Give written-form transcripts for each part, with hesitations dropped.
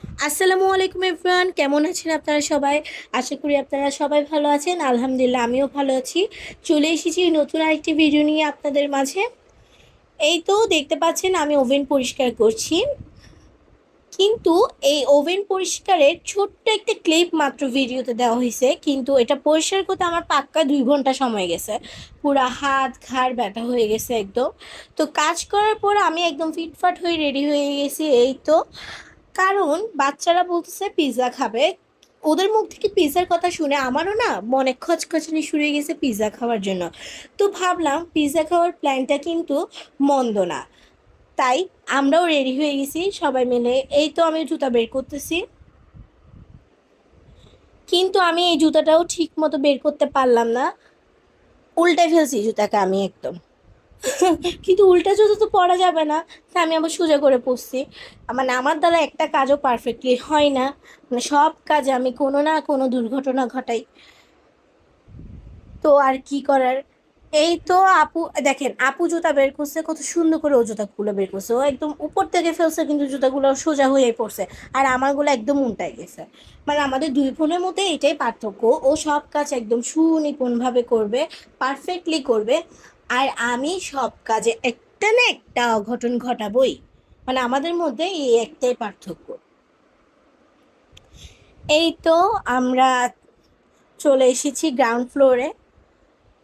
আসসালামু আলাইকুম এভরিওয়ান, কেমন আছেন আপনারা সবাই? আশা করি আপনারা সবাই ভালো আছেন। আলহামদুলিল্লাহ আমিও ভালো আছি। চলে এসেছি নতুন আরেকটি ভিডিও নিয়ে আপনাদের মাঝে। এই তো দেখতে পাচ্ছেন আমি ওভেন পরিষ্কার করছি, কিন্তু এই ওভেন পরিষ্কারের ছোট্ট একটা ক্লিপ মাত্র ভিডিওতে দেওয়া হয়েছে, কিন্তু এটা পরিষ্কার করতে আমার পাক্কা 2 ঘন্টা সময় গেছে। পুরা হাত ঘাড় ব্যথা হয়ে গেছে একদম। তো কাজ করার পর আমি একদম ফিটফাট হয়ে রেডি হয়ে গেছি। এই তো কারণ বাচ্চারা বলতেছে পিৎজা খাবে। ওদের মুখ থেকে পিৎজার কথা শুনে আমারও না মনে খচখচানি শুরু হয়ে গেছে পিৎজা খাওয়ার জন্য। তো ভাবলাম পিৎজা খাওয়ার প্ল্যানটা কিন্তু মন্দ না। তাই আমরাও রেডি হয়ে গেছি সবাই মিলে। এই তো আমি জুতা বের করতেছি, কিন্তু আমি এই জুতাটাও ঠিক মতো বের করতে পারলাম না। উল্টে ফেলছি জুতাকে আমি একদম। কিন্তু উল্টা জুতো তো পরা যাবে না, তা আমি আবার সোজা করে পরছি। মানে আমার দ্বারা একটা কাজও পারফেক্টলি হয় না। মানে সব কাজে আমি কোনো না কোনো দুর্ঘটনা ঘটাই। তো আর কি করার। এই তো আপু দেখেন, আপু জুতা বের করছে কত সুন্দর করে, ও জুতাগুলো বের করছে, ও একদম উপর থেকে ফেলছে কিন্তু জুতাগুলো সোজা হয়ে পড়ছে। আর আমারগুলো একদম উল্টাই গেছে। মানে আমাদের দুই বোনের মধ্যে এটাই পার্থক্য, ও সব কাজ একদম সুনিপুণভাবে করবে, পারফেক্টলি করবে। আর আমি সব কাজে একটা না একটা অঘটন ঘটাবই। মানে আমাদের মধ্যে এই একটাই পার্থক্য। এই তো আমরা চলে এসেছি গ্রাউন্ড ফ্লোরে।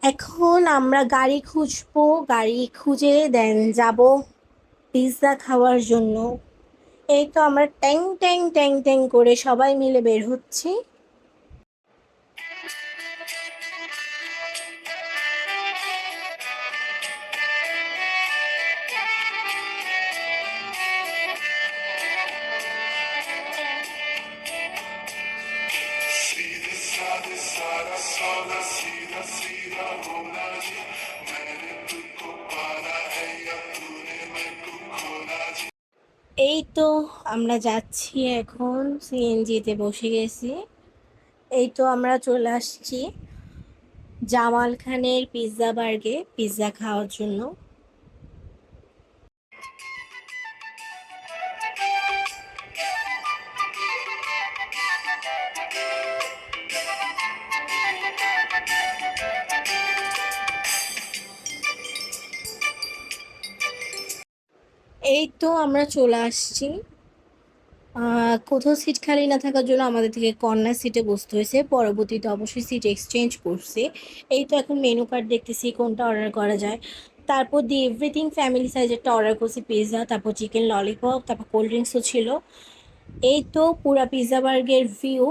এখন আমরা গাড়ি খুঁজবো, গাড়ি খুঁজে দেন যাব পিৎজা খাওয়ার জন্য। এই তো আমরা ট্যাং ট্যাং ট্যাং ট্যাং করে সবাই মিলে বের হচ্ছি। सीधे साधे सारा सादा सीधा सीधा होना जी मैंने तुझको पाना है या तूने मेरे को खोना जी। এই তো আমরা যাচ্ছি, এখন সিএনজিতে বসে গেছি। এই তো আমরা চলে আসছি জামাল খানের পিৎজা বার্গে পিৎজা খাওয়ার জন্য। এই তো আমরা চলে আসছি। কোথাও সিট খালি না থাকার জন্য আমাদের থেকে কর্নার সিটে বসতে হয়েছে, পরবর্তীতে অবশ্যই সিট এক্সচেঞ্জ করছে। এই তো এখন মেনু কার্ড দেখতেছি কোনটা অর্ডার করা যায়। তারপর দি এভরিথিং ফ্যামিলি সাইজেরটা অর্ডার করছি পিৎজা, তারপর চিকেন ললিপপ, তারপর কোল্ড ড্রিঙ্কসও ছিল। এই তো পুরা পিৎজা বার্গের ভিউ।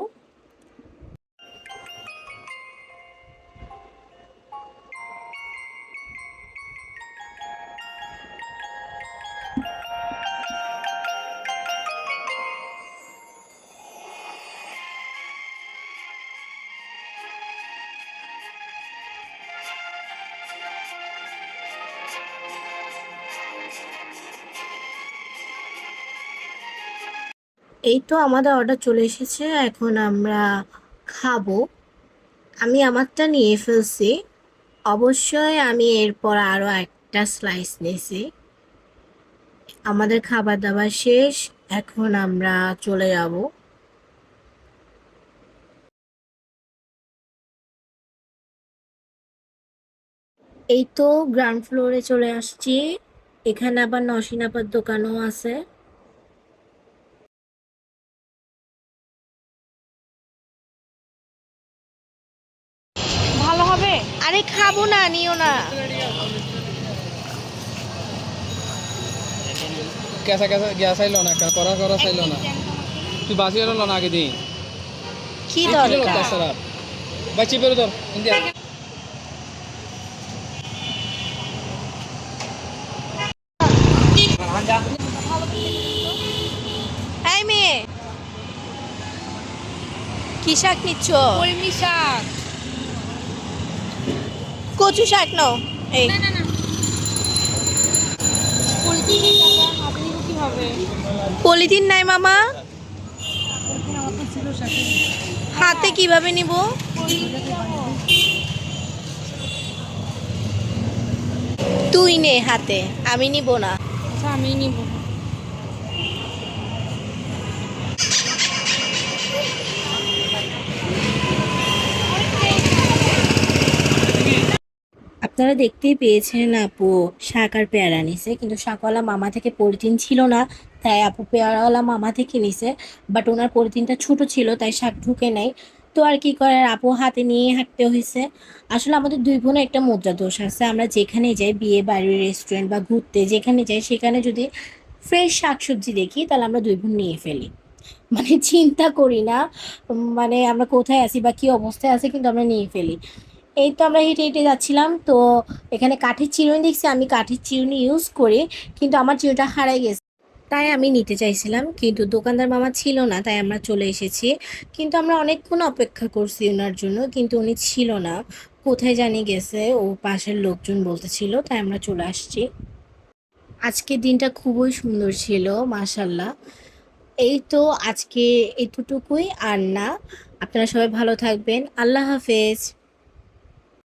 এই তো আমাদের অর্ডার চলে এসেছে, এখন আমরা খাবো। আমি আমারটা নিয়ে ফেলছি, অবশ্যই আমি এরপর আরও একটা স্লাইস নিয়েছি। আমাদের খাবার দাবার শেষ, এখন আমরা চলে যাব। এই তো গ্রাউন্ড ফ্লোরে চলে আসছি। এখানে আবার নসীন আপার দোকানও আছে। ভালো হবে। আরে খাবো না, নিও না। कैसा कैसा गैस आइल ना क्या करा करा साइल ना तू बासी वाला लोना आगे दी কি एक किलो लगता দরকার? है सर आप बच्ची पे उधर इंडिया এই মেয়ে, কি শাক নিচ্ছ? কলমি শাক। কচু শাক নাও। এই না না না, কলমি শাক হাতে নিব কিভাবে? পলিথিন নাই মামা, হাতে কিভাবে নিব? তুই নে হাতে, আমি নিব না। আচ্ছা আমি নিব। আপনারা দেখতেই পেয়েছেন আপু শাক আর পেয়ারা নিছে, কিন্তু শাকওয়ালা মামা থেকে পলিথিন ছিল না, তাই আপু পেয়ারাওয়ালা মামা থেকে নিছে। বাট ওনার পলিথিনটা ছোট ছিল, তাই শাক ঢুকে নাই। তো আর কি করার, আপু হাতে নিয়ে হাঁটতে হয়েছে। আসলে আমাদের দুই বোনের একটা মুদ্রা দোষ আছে, আমরা যেখানে যাই, বিয়ে বাড়ি, রেস্টুরেন্ট বা ঘুরতে যেখানে যাই, সেখানে যদি ফ্রেশ শাকসবজি দেখি তাহলে আমরা দুই বোন নিয়ে ফেলি। মানে চিন্তা করি না, মানে আমরা কোথায় আছি বা কি অবস্থায় আছে, কিন্তু আমরা নিয়ে ফেলি। এই তো আমরা হেঁটে হেঁটে যাচ্ছিলাম, তো এখানে কাঠের চিরুনি দেখছি। আমি কাঠের চিরুনি ইউজ করি, কিন্তু আমার চিরুনিটা হারাই গেছে, তাই আমি নিতে চাইছিলাম, কিন্তু দোকানদার মামা ছিল না, তাই আমরা চলে এসেছি। কিন্তু আমরা অনেকক্ষণ অপেক্ষা করছি ওনার জন্য, কিন্তু উনি ছিল না, কোথায় জানি গেছে, ও পাশের লোকজন বলতেছিল, তাই আমরা চলে আসছি। আজকের দিনটা খুবই সুন্দর ছিল, মাশাল্লাহ। এই তো আজকে এতটুকুই, আর না। আপনারা সবাই ভালো থাকবেন, আল্লাহ হাফেজ।